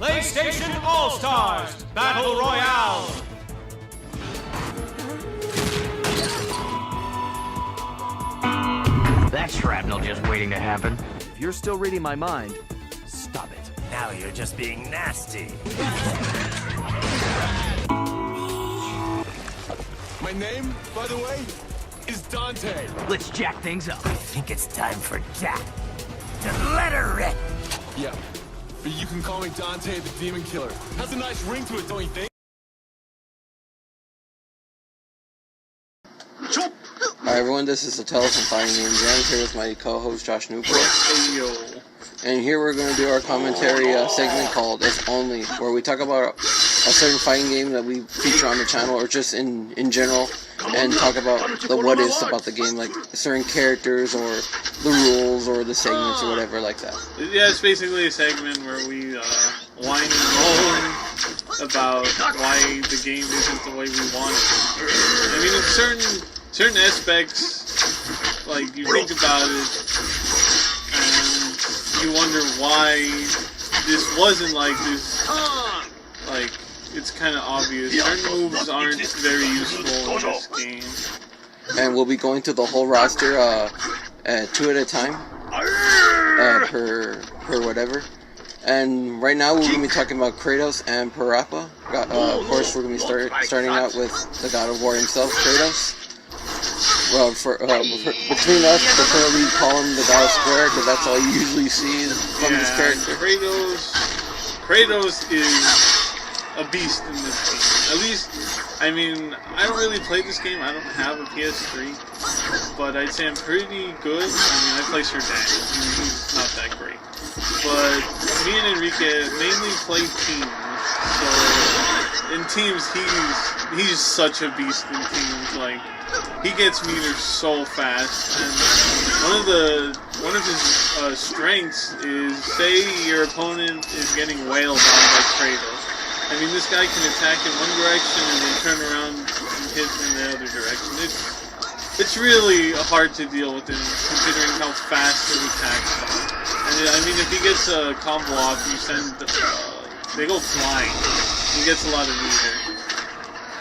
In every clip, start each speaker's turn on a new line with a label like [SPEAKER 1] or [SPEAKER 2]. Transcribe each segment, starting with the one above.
[SPEAKER 1] PlayStation All-Stars Battle Royale.
[SPEAKER 2] That's shrapnel just waiting to happen.
[SPEAKER 3] If you're still reading my mind, stop it.
[SPEAKER 4] Now you're just being nasty.
[SPEAKER 5] My name, by the way, is Dante.
[SPEAKER 2] Let's jack things up.
[SPEAKER 4] I think it's time for Jack to let her rip.
[SPEAKER 5] Yeah, but you can call me Dante the Demon Killer. Has a nice ring to it, don't you think?
[SPEAKER 6] Hi everyone, this is Atella from Fighting Games. I'm here with my co-host Josh Newport. And here we're going to do our commentary segment called If Only, where we talk about a certain fighting game that we feature on the channel, or just in general, and talk about the what ifs about the game, like certain characters, or the rules, or the segments, or whatever like that.
[SPEAKER 7] Yeah, it's basically a segment where we whine and moan about why the game isn't the way we want it. I mean, in certain aspects, like, you think about it, and you wonder why this wasn't like this. Like, it's kind of obvious. Certain moves aren't very useful in this game.
[SPEAKER 6] And we'll be going through the whole roster 2 at a time, per whatever. And right now we're going to be talking about Kratos and Parrapa. Of course, we're going to be starting out with the God of War himself, Kratos. Well, between us, prefer we call him the God of Square, because that's all you usually see from this character.
[SPEAKER 7] Kratos is a beast in this game. At least, I mean, I don't really play this game. I don't have a PS3, but I'd say I'm pretty good. I mean, I play Sir Daniel. He's not that great. But me and Enrique mainly play teams. So in teams, he's such a beast in teams. Like, he gets meters so fast, and one of his strengths is, say your opponent is getting wailed on by Kratos. I mean, this guy can attack in one direction and then turn around and hit in the other direction. It's really hard to deal with him, considering how fast his attacks are. And I mean, if he gets a combo off, they go flying. He gets a lot of meter.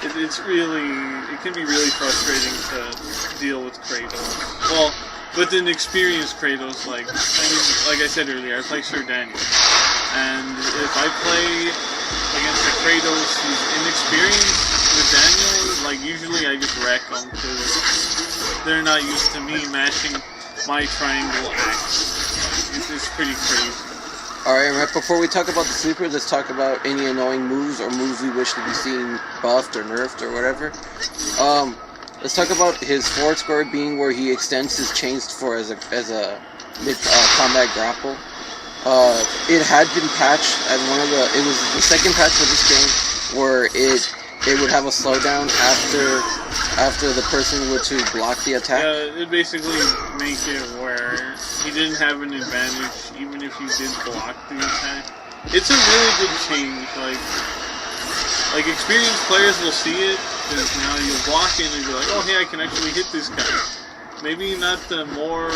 [SPEAKER 7] It can be really frustrating to deal with Kratos. Well, with an experienced Kratos, like I said earlier, I play Sir Daniel. And if I play against a Kratos who's inexperienced with Daniel, like, usually I just wreck them, because they're not used to me mashing my triangle axe. It's pretty crazy.
[SPEAKER 6] Alright, right before we talk about the sleeper, let's talk about any annoying moves or moves we wish to be seen buffed or nerfed or whatever. Let's talk about his forward square being where he extends his chains for as a mid combat grapple. It had been patched at it was the second patch for this game where it would have a slowdown after the person were to block the attack.
[SPEAKER 7] Yeah, it basically make it where he didn't have an advantage even if you did block the attack. It's a really good change. Like experienced players will see it, because now you'll block it and you'll be like, oh hey, I can actually hit this guy. Maybe not the more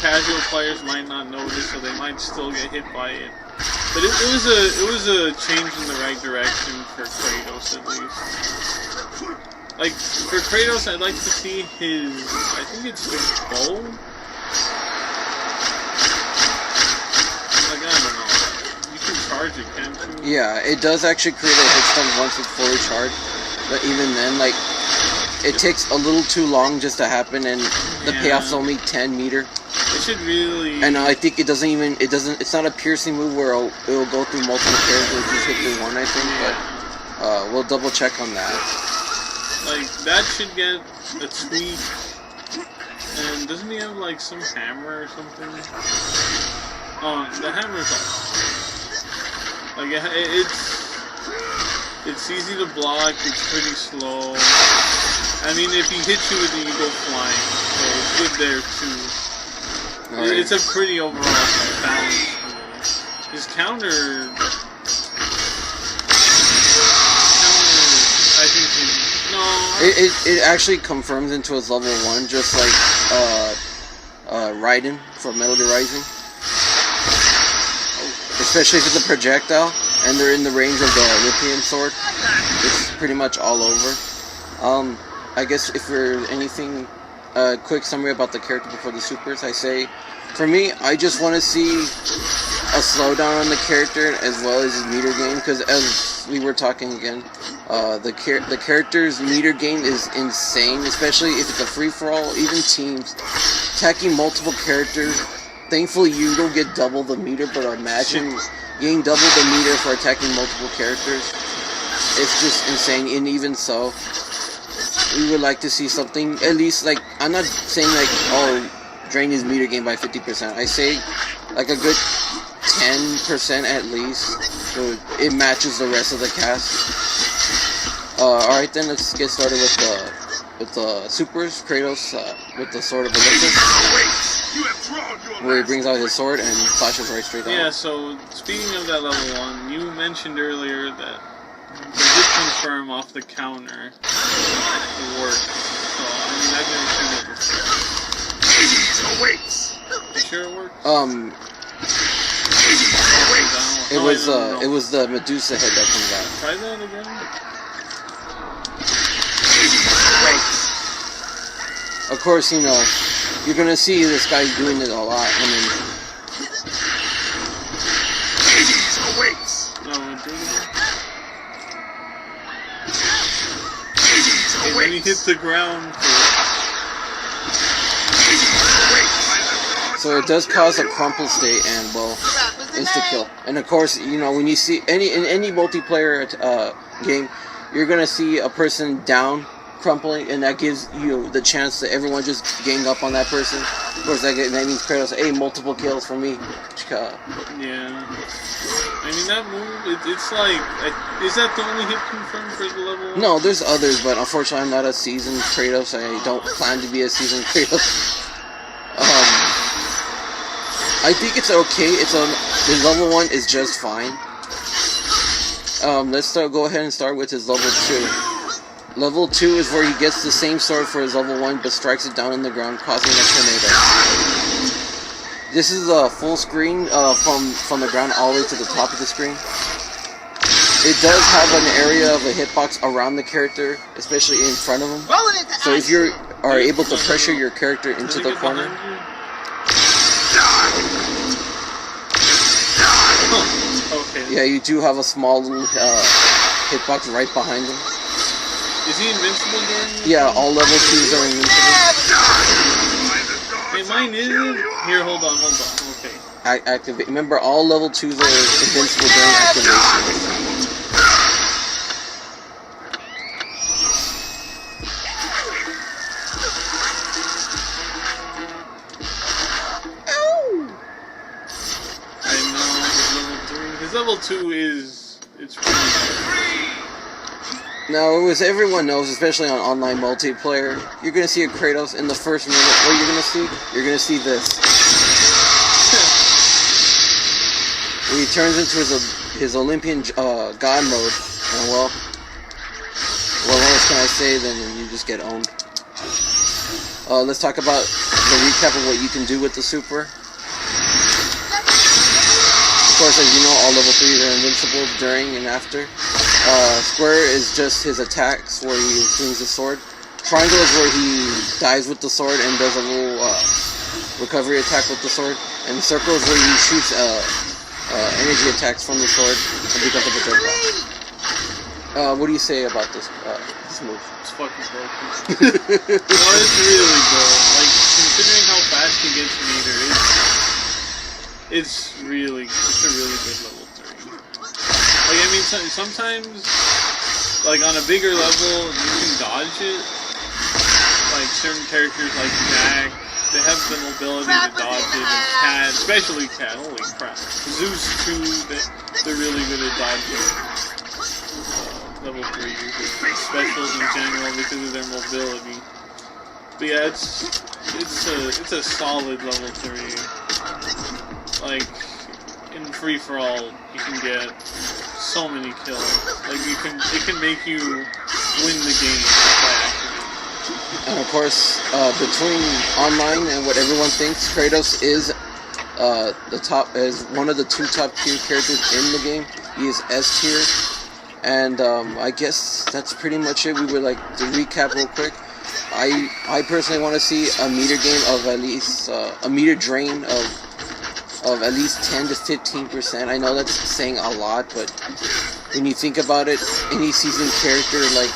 [SPEAKER 7] casual players might not notice, so they might still get hit by it. But it was a change in the right direction for Kratos, at least. Like, for Kratos, I'd like to see I think it's his bow? Like, I don't know. You can charge it, can't you?
[SPEAKER 6] Yeah, it does actually create a hit stun once it's fully charged. But even then, like, it takes a little too long just to happen, and the payoff's only 10 meter.
[SPEAKER 7] It should really...
[SPEAKER 6] And I think it's not a piercing move where it'll go through multiple characters and just hit through one, I think, but we'll double check on that.
[SPEAKER 7] Like, that should get a tweak. And doesn't he have, like, some hammer or something? Oh, the hammer's off. Like, it's easy to block, it's pretty slow. I mean, if he hits you with it, you go flying. So it's good there, too. Right. It's a pretty overall balanced move. His counter... I think no...
[SPEAKER 6] It actually confirms into his level 1, just like Raiden from Metal Gear Rising. Especially if it's a projectile. and they're in the range of the Olympian sword. It's pretty much all over. I guess if there's anything, quick summary about the character before the supers, I say, for me, I just want to see a slowdown on the character as well as his meter gain, because as we were talking again, the character's meter gain is insane, especially if it's a free-for-all, even teams. Attacking multiple characters, thankfully you don't get double the meter, but imagine getting double the meter for attacking multiple characters. It's just insane, and even so, we would like to see something, at least, like, I'm not saying, like, oh, drain his meter gain by 50%. I say, like, a good 10% at least, so it matches the rest of the cast. Alright then, let's get started with the supers. Kratos, with the Sword of Olympus, where he brings out his sword and flashes right straight down.
[SPEAKER 7] Yeah, so, speaking of that level 1, you mentioned earlier that they did confirm off the counter it works. So, I mean, I've never seen it before. You sure it works?
[SPEAKER 6] It was the Medusa head that comes out.
[SPEAKER 7] Try that again?
[SPEAKER 6] Of course, you know, you're gonna see this guy doing it a lot. I mean,
[SPEAKER 7] and when he hits the ground.
[SPEAKER 6] So it does cause a crumple state and, well, insta-kill. And of course, you know, when you see in any multiplayer game, you're gonna see a person down, crumpling, and that gives you the chance that everyone just gang up on that person. Of course, that means Kratos, hey, multiple kills for me.
[SPEAKER 7] Yeah. I mean, that move, it's like, is that the only hit confirmed for the level 1?
[SPEAKER 6] No, there's others, but unfortunately I'm not a seasoned Kratos. I don't plan to be a seasoned Kratos. I think it's okay. His level 1 is just fine. Let's go ahead and start with his level 2. Level 2 is where he gets the same sword for his level 1, but strikes it down in the ground, causing a tornado. This is a full screen from the ground all the way to the top of the screen. It does have an area of a hitbox around the character, especially in front of him. So if you are able to pressure your character into the corner.
[SPEAKER 7] Okay.
[SPEAKER 6] Yeah, you do have a small little hitbox right behind him.
[SPEAKER 7] Is he invincible during?
[SPEAKER 6] Yeah, all level 2s are invincible.
[SPEAKER 7] Hey, mine isn't. Here, hold on. Okay.
[SPEAKER 6] Activate. Remember, all level 2s are invincible during activation.
[SPEAKER 7] Level 2 it's pretty good.
[SPEAKER 6] Now, as everyone knows, especially on online multiplayer, you're gonna see a Kratos in the first minute. What you're gonna see? You're gonna see this. When he turns into his Olympian god mode, and well, what else can I say? Then you just get owned. Let's talk about the recap of what you can do with the super. Of course, as you know, all level 3s are invincible during and after. Square is just his attacks where he swings his sword. Triangle is where he dives with the sword and does a little recovery attack with the sword. And circle is where he shoots energy attacks from the sword and becomes a projectile. What do you say about this move?
[SPEAKER 7] It's fucking broken. No, it's really good. Like, considering how fast he gets meter, it's a really good level 3. Like, I mean, sometimes, like, on a bigger level, you can dodge it. Like, certain characters like Jack, they have the mobility to dodge it, and Cat, especially Cat, holy crap. Zeus, too, they're really good at dodging level 3 specials in general because of their mobility. But yeah, it's a solid level 3. Like, in free-for-all, you can get so many kills. Like, it can make you win the game by activating.
[SPEAKER 6] And of course, between online and what everyone thinks, Kratos is the top as one of the 2 top tier characters in the game. He is S tier, and I guess that's pretty much it. We would like to recap real quick. I personally want to see a meter game of at least a meter drain of at least 10 to 15%. I know that's saying a lot, but when you think about it, any seasoned character like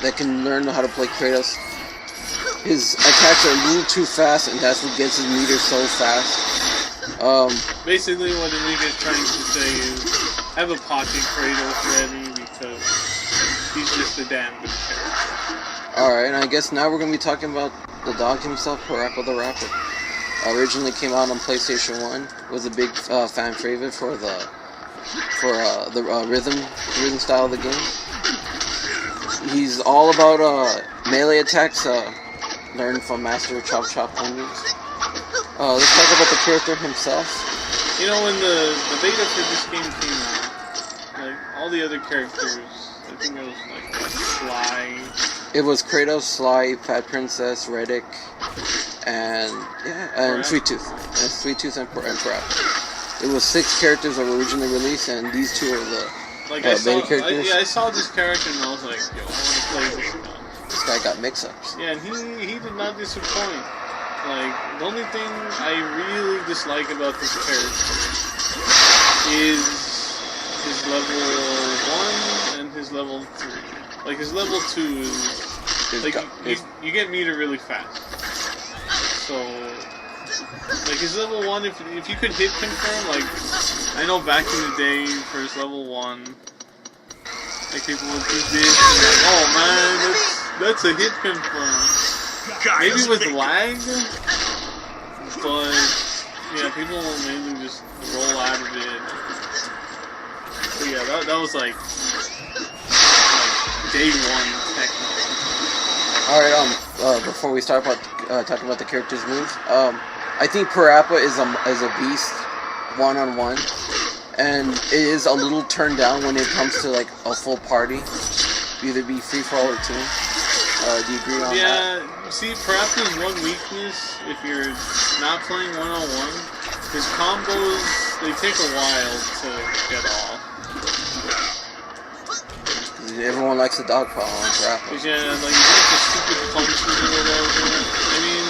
[SPEAKER 6] that can learn how to play Kratos, his attacks are a little too fast, and that's what gets his meter so fast.
[SPEAKER 7] Basically, what Enrique's trying to say is, have a pocket Kratos ready because he's just a damn good character.
[SPEAKER 6] Alright, and I guess now we're going to be talking about the dog himself, Parrapa the Rapper. Originally came out on PlayStation 1, was a big fan favorite for the rhythm style of the game. He's all about melee attacks, learned from Master Chop Chop Onions. Let's talk about the character himself.
[SPEAKER 7] You know, when the beta for this game came out, like all the other characters, I think it was like Sly.
[SPEAKER 6] It was Kratos, Sly, Fat Princess, Reddick, and Sweet Tooth. And Sweet Tooth and Parrapa. It was 6 characters that were originally released, and these 2 are the beta characters.
[SPEAKER 7] I saw this character and I was like, yo, I want to play this guy.
[SPEAKER 6] This guy got mix-ups.
[SPEAKER 7] Yeah, and he did not disappoint. Like, the only thing I really dislike about this character is his level 1 and his level 3. Like, his level 2 is... Like, you get meter really fast. So... Like, his level 1, if you could hit confirm, like... I know back in the day, for his level 1... Like, people would do this and like, oh man, that's a hit confirm. Maybe with lag, but yeah, people will mainly just roll out of it. But yeah, that was like day 1 techno.
[SPEAKER 6] Alright, before we start talking about the character's moves, I think Parrapa is a beast one-on-one, and it is a little turned down when it comes to like a full party, either be free-for-all or team. Do you agree on that?
[SPEAKER 7] Yeah, see, Parrapa's one weakness, if you're not playing one-on-one, his combos, they take a while to get off.
[SPEAKER 6] Everyone likes a dog pile on Parrapa.
[SPEAKER 7] Yeah, like, you get the stupid punches or whatever. I mean...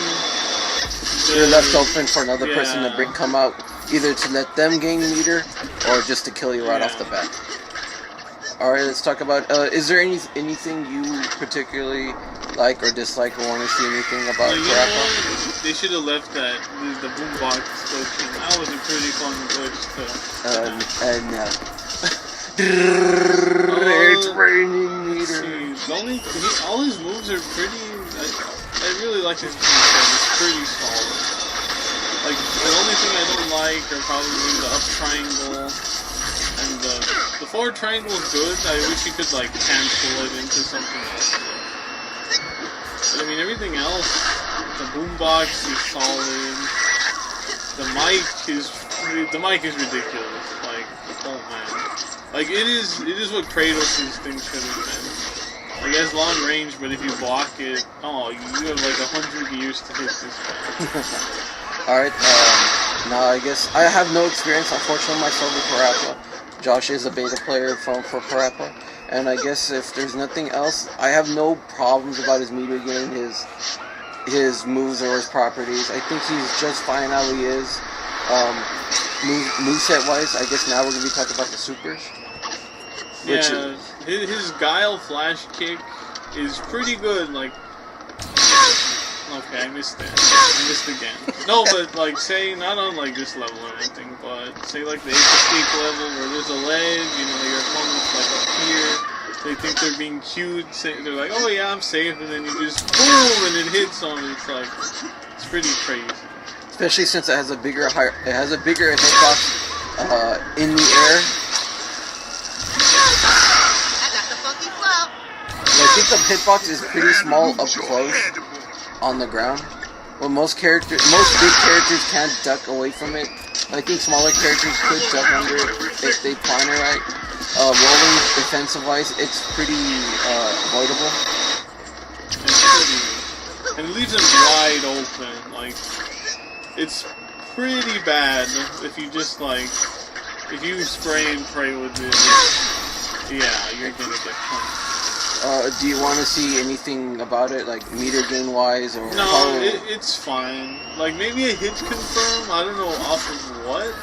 [SPEAKER 6] You're left open for another person to come out, either to let them gain meter, or just to kill you right off the bat. Alright, let's talk about, is there anything you particularly like or dislike or want to see anything about Parrapa?
[SPEAKER 7] They should have left the boombox glitch, and that was a pretty fun glitch
[SPEAKER 6] It's raining meter.
[SPEAKER 7] All his moves are pretty, I really like his moveset, it's pretty solid. Like, the only thing I don't like are probably the up triangle. And the forward triangle is good. I wish you could like cancel it into something else. But I mean, everything else, the boombox is solid. The mic is ridiculous. Like, oh man, like it is what Kratos' thing should have been. Like, it has long range, but if you block it, oh, you have like 100 years to hit this guy.
[SPEAKER 6] Alright, now I guess I have no experience, unfortunately, myself with Parrapa. Josh is a beta player for Parrapa, and I guess if there's nothing else, I have no problems about his meter game, his moves or his properties. I think he's just fine how he is. Moveset wise, I guess now we're going to be talking about the supers.
[SPEAKER 7] Yeah, his Guile flash kick is pretty good, like... Okay, I missed that. I missed again. No, but like, say, not on like this level or anything, but say like the escape level where there's a ledge, you know, your opponent's like up here, they think they're being cued, they're like, oh yeah, I'm safe, and then you just boom, and it hits on it. It's like, it's pretty crazy.
[SPEAKER 6] Especially since it has a bigger hitbox in the air.
[SPEAKER 8] I got the funky flow.
[SPEAKER 6] I think the hitbox is pretty small up close on the ground. Well, most big characters can't duck away from it. I think smaller characters could duck under it if they plan it right. Rolling defensive-wise, it's pretty avoidable.
[SPEAKER 7] And it leaves them wide open. Like, it's pretty bad if you just like, if you spray and pray with it. Yeah, you're gonna get punished.
[SPEAKER 6] Do you want to see anything about it, like meter gain wise, or
[SPEAKER 7] no? It's fine. Like maybe a hit confirm. I don't know off of what.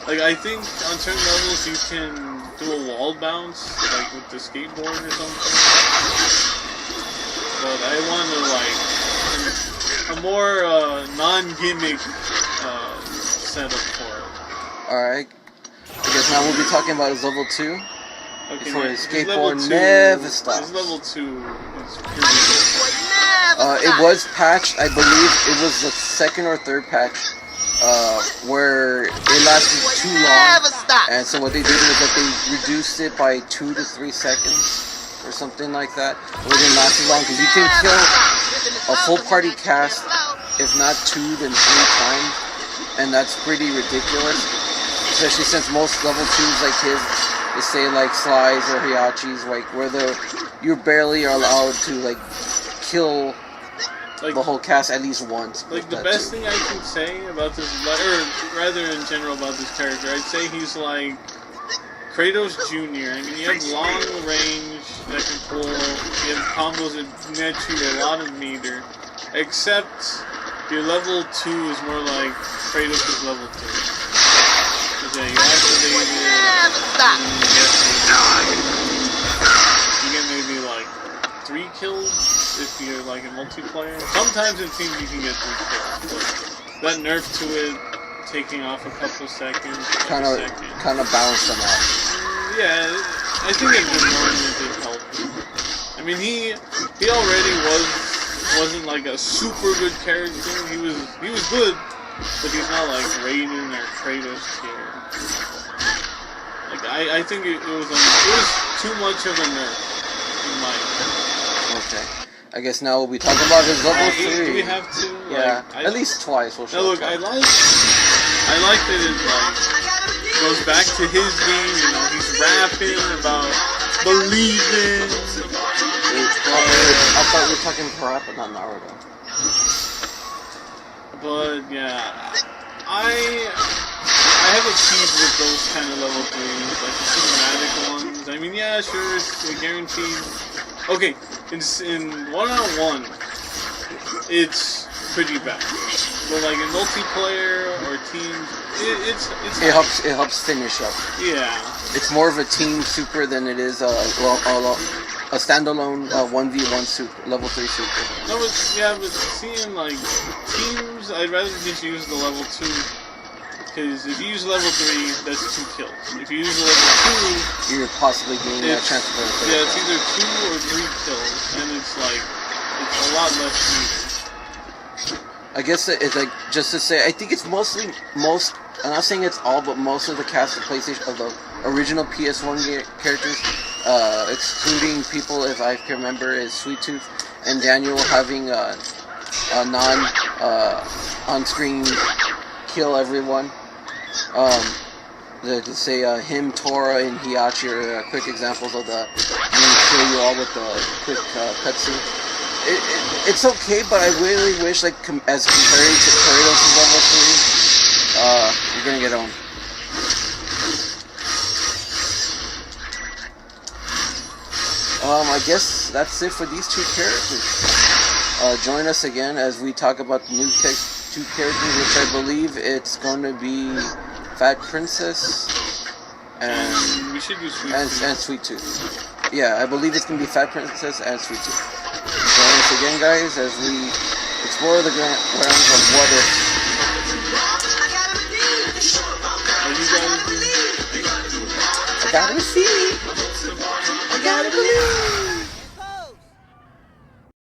[SPEAKER 7] Like I think on certain levels you can do a wall bounce, like with the skateboard or something. But I want to like a more non-gimmick setup for it.
[SPEAKER 6] All right. I guess now we'll be talking about his level 2.
[SPEAKER 7] Okay,
[SPEAKER 6] For his
[SPEAKER 7] his level
[SPEAKER 6] skateboard
[SPEAKER 7] 2,
[SPEAKER 6] never stops.
[SPEAKER 7] His level 2 is pretty good.
[SPEAKER 6] It was patched, I believe it was the second or third patch, where it lasted too long. And so what they did was that they reduced it by 2 to 3 seconds or something like that. It didn't last as long because you can kill a full party cast, if not 2 then 3 times, and that's pretty ridiculous. Especially since most level 2s like his, they say like slides or hiachis, like where you barely are allowed to like kill like the whole cast at least once.
[SPEAKER 7] Like the best thing I can say about this, or rather in general about this character, I'd say he's like Kratos Jr. I mean, you have long range that can pull, you have combos that net you a lot of meter, except your level 2 is more like Kratos' level 3. Yeah, you activate it, and you get maybe like 3 kills if you're like a multiplayer. Sometimes it seems you can get 3 kills, but that nerf to it, taking off a couple seconds,
[SPEAKER 6] kind of balance them out.
[SPEAKER 7] Yeah, I think it did help. I mean, he already wasn't like a super good character. He was good, but he's not like Raiden or Kratos tier. Like I think it was too much of a nerf in my opinion.
[SPEAKER 6] Okay. I guess now we'll be talking about his level 3.
[SPEAKER 7] Do we have to?
[SPEAKER 6] Yeah,
[SPEAKER 7] like,
[SPEAKER 6] at least twice. We'll show.
[SPEAKER 7] Now look, I like that it like goes back to his game. You know, he's rapping about believing.
[SPEAKER 6] I thought we were talking Parrapa, not Naruto.
[SPEAKER 7] But yeah, I have a peeve with those kind of level 3s, like the cinematic ones. I mean, yeah, sure, it's guaranteed. Okay, in one-on-one, it's pretty bad. But like in multiplayer or teams,
[SPEAKER 6] it helps finish up.
[SPEAKER 7] Yeah.
[SPEAKER 6] It's more of a team super than it is a standalone 1v1 super, level 3 super.
[SPEAKER 7] No, but seeing like teams, I'd rather just use the level 2. Because if you use level 3, that's 2 kills. If you use level 2,
[SPEAKER 6] you're possibly getting that chance for a
[SPEAKER 7] yeah, it's either 2 or 3 kills, and it's like it's a lot less meter.
[SPEAKER 6] I guess it's like, just to say, I think it's mostly I'm not saying it's all, but most of the cast of PlayStation, of the original PS1 characters, excluding people, if I can remember, is Sweet Tooth and Daniel having a on-screen kill everyone. To say him, Tora, and Hiachi are quick examples of the kill you all with the quick cutscene. It's okay, but I really wish, like, as compared to Kratos' level 3, you're gonna get owned. I guess that's it for these 2 characters. Join us again as we talk about the new 2 characters, which I believe it's going to be Fat Princess and
[SPEAKER 7] we should do
[SPEAKER 6] Sweet Tooth. Yeah, I believe it's going to be Fat Princess and Sweet Tooth. Join us again, guys, as we explore the grounds of what if. I gotta receive. I gotta believe.